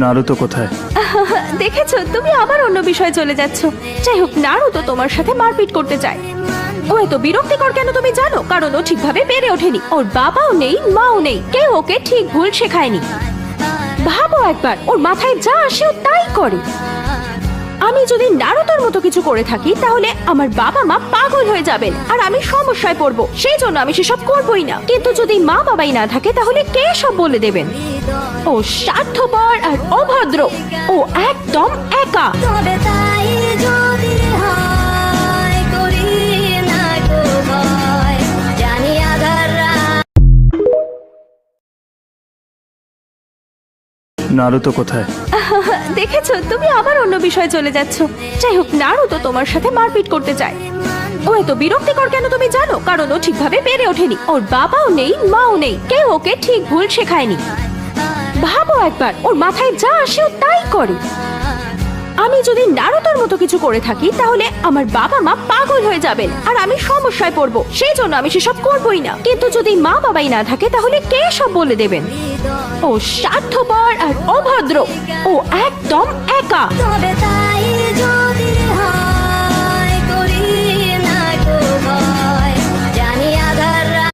Naruto কোথায়? দেখেছো, তুমি আবার অন্য বিষয়ে চলে যাচ্ছ। যাই হোক, নারুতো তোমার সাথে মারপিট করতে চায়। ও এত বিরক্তিকর কেন তুমি জানো? কারণ ও ঠিকভাবে বেড়ে ওঠেনি। ওর বাবাও নেই, মাও নেই, কেউ ওকে ঠিক ভুল শেখায়নি। ভাবো একবার, ওর মাথায় যা আসে ও তাই করে। আমি যদি নারুতোর মতো কিছু করে থাকি তাহলে আমার বাবা মা পাগল হয়ে যাবেন আর আমি সমস্যায় পড়বো। সেই জন্য আমি সেসব করবোই না। কিন্তু যদি মা বাবাই না থাকে তাহলে কে সব বলে দেবেন? ও স্বার্থপর আর অভদ্র। ও একদম একা। নারুতো কোথায়? দেখেছো, তুমি আবার অন্য বিষয়ে চলে যাচ্ছ। যাই হোক, নারুতো তোমার সাথে মারপিট করতে চায়। ও এত বিরক্তিকর কেন তুমি জানো? কারণ ও ঠিকভাবে বেড়ে ওঠেনি। ওর বাবাও নেই, মাও নেই, কেউ ওকে ঠিক ভুল শেখায়নি। ভাবো একবার, ওর মাথায় যা আসে ও তাই করে। আমি যদি নারুতোর মতো কিছু করে থাকি তাহলে আমার বাবা মা পাগল হয়ে যাবেন আর আমি সমস্যায় পড়বো। সেই জন্য আমি সেসব করবোই না। কিন্তু যদি মা বাবাই না থাকে তাহলে কে সব বলে দেবেন? ও স্বার্থপর আর অভদ্র। ও একদম একা।